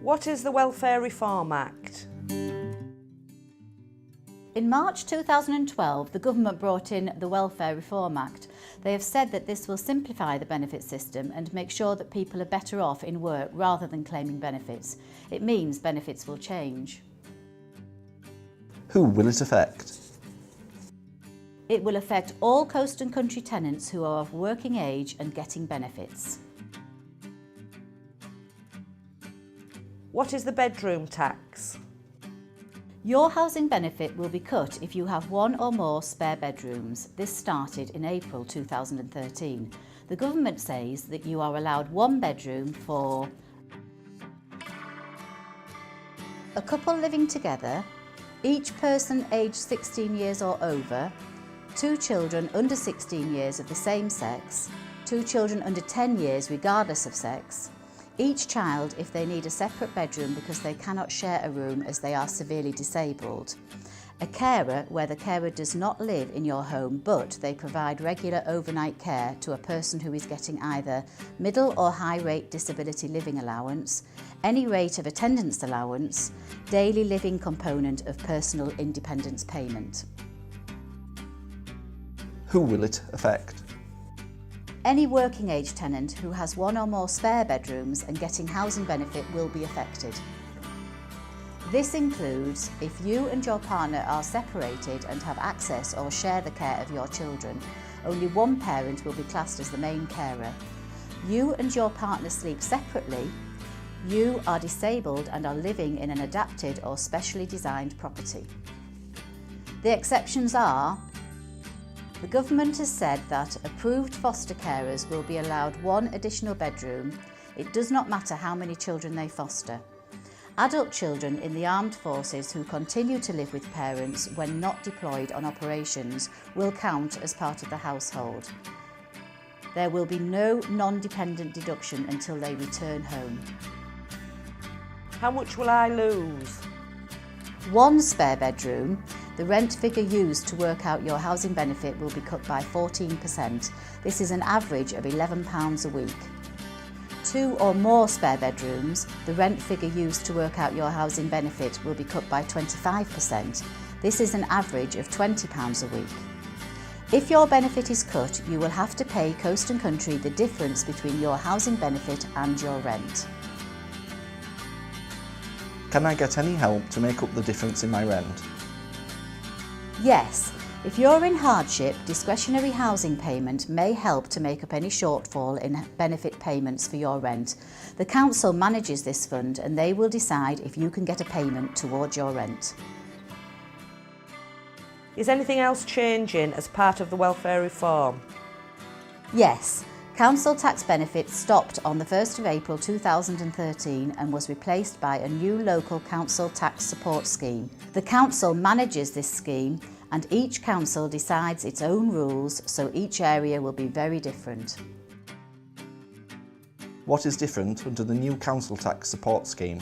What is the Welfare Reform Act? In March 2012, the government brought in the Welfare Reform Act. They have said that this will simplify the benefit system and make sure that people are better off in work rather than claiming benefits. It means benefits will change. Who will it affect? It will affect all coast and country tenants who are of working age and getting benefits. What is the bedroom tax? Your housing benefit will be cut if you have one or more spare bedrooms. This started in April 2013. The government says that you are allowed one bedroom for a couple living together, each person aged 16 years or over, 2 children under 16 years of the same sex, 2 children under 10 years regardless of sex, each child if they need a separate bedroom because they cannot share a room as they are severely disabled, a carer where the carer does not live in your home but they provide regular overnight care to a person who is getting either middle or high rate disability living allowance, any rate of attendance allowance, daily living component of personal independence payment. Who will it affect? Any working age tenant who has one or more spare bedrooms and getting housing benefit will be affected. This includes if you and your partner are separated and have access or share the care of your children, only one parent will be classed as the main carer. You and your partner sleep separately, you are disabled and are living in an adapted or specially designed property. The exceptions are: the government has said that approved foster carers will be allowed one additional bedroom. It does not matter how many children they foster. Adult children in the armed forces who continue to live with parents when not deployed on operations will count as part of the household. There will be no non-dependent deduction until they return home. How much will I lose? One spare bedroom. The rent figure used to work out your housing benefit will be cut by 14%. This is an average of £11 a week. 2 or more spare bedrooms, the rent figure used to work out your housing benefit will be cut by 25%. This is an average of £20 a week. If your benefit is cut, you will have to pay Coast and Country the difference between your housing benefit and your rent. Can I get any help to make up the difference in my rent? Yes, if you're in hardship, discretionary housing payment may help to make up any shortfall in benefit payments for your rent. The council manages this fund and they will decide if you can get a payment towards your rent. Is anything else changing as part of the welfare reform? Yes. Council tax benefit stopped on the 1st of April 2013 and was replaced by a new local council tax support scheme. The council manages this scheme and each council decides its own rules, so each area will be very different. What is different under the new council tax support scheme?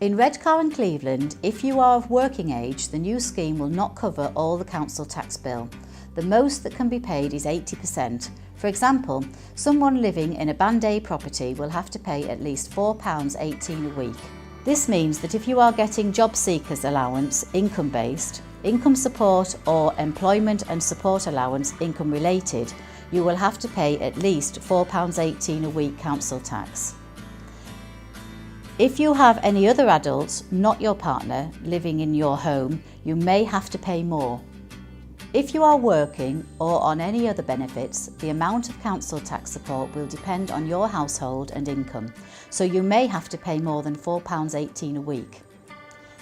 In Redcar and Cleveland, if you are of working age, the new scheme will not cover all the council tax bill. The most that can be paid is 80%. For example, someone living in a Band A property will have to pay at least £4.18 a week. This means that if you are getting job seekers allowance income-based, income support or employment and support allowance income-related, you will have to pay at least £4.18 a week council tax. If you have any other adults, not your partner, living in your home, you may have to pay more. If you are working or on any other benefits, the amount of council tax support will depend on your household and income, so you may have to pay more than £4.18 a week.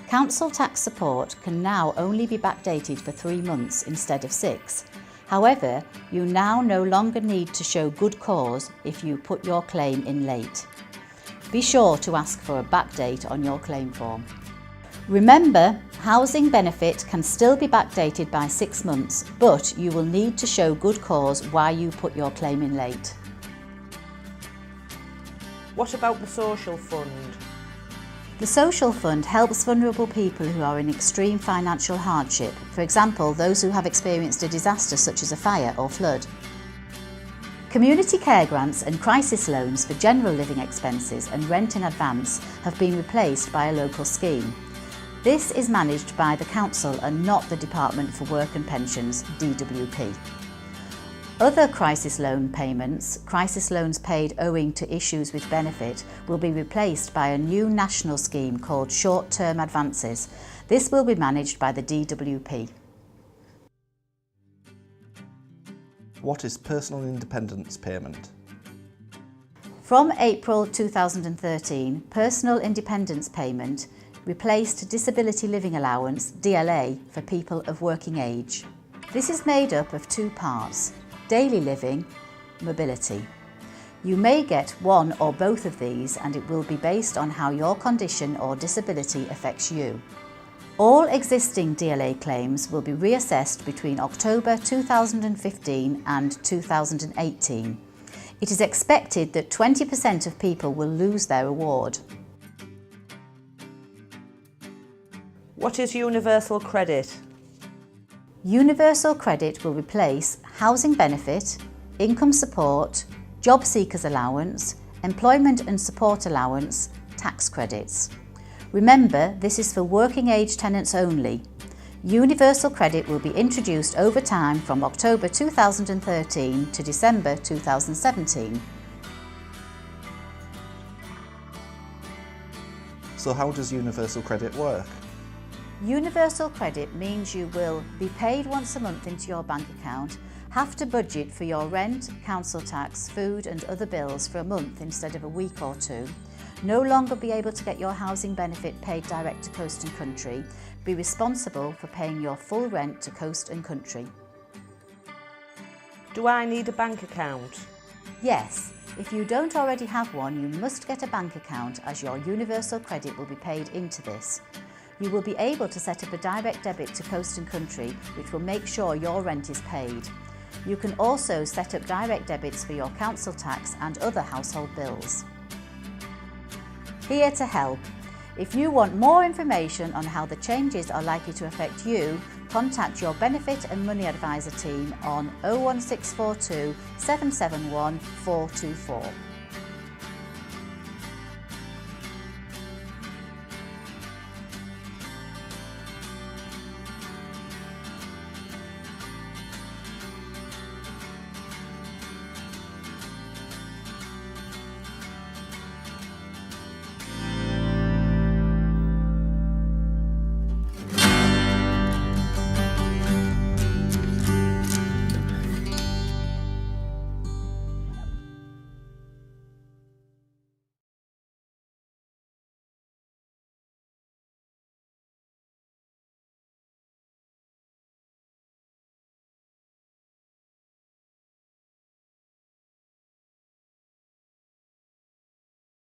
Council tax support can now only be backdated for 3 months instead of 6. However, you now no longer need to show good cause if you put your claim in late. Be sure to ask for a backdate on your claim form. Remember, housing benefit can still be backdated by 6 months, but you will need to show good cause why you put your claim in late. What about the social fund? The social fund helps vulnerable people who are in extreme financial hardship, for example, those who have experienced a disaster such as a fire or flood. Community care grants and crisis loans for general living expenses and rent in advance have been replaced by a local scheme. This is managed by the Council and not the Department for Work and Pensions, DWP. Other crisis loan payments, crisis loans paid owing to issues with benefit, will be replaced by a new national scheme called short-term advances. This will be managed by the DWP. What is personal independence payment? From April 2013, personal independence payment replaced disability living allowance, DLA, for people of working age. This is made up of two parts: daily living, mobility. You may get one or both of these, and it will be based on how your condition or disability affects you. All existing DLA claims will be reassessed between October 2015 and 2018. It is expected that 20% of people will lose their award. What is universal credit? Universal credit will replace housing benefit, income support, job seekers allowance, employment and support allowance, tax credits. Remember, this is for working age tenants only. Universal credit will be introduced over time from October 2013 to December 2017. So how does universal credit work? Universal credit means you will be paid once a month into your bank account, have to budget for your rent, council tax, food and other bills for a month instead of a week or two, no longer be able to get your housing benefit paid direct to Coast and Country, be responsible for paying your full rent to Coast and Country. Do I need a bank account? Yes, if you don't already have one, you must get a bank account as your universal credit will be paid into this. You will be able to set up a direct debit to Coast and Country, which will make sure your rent is paid. You can also set up direct debits for your council tax and other household bills. Here to help. If you want more information on how the changes are likely to affect you, contact your Benefit and Money Advisor team on 01642 771 424.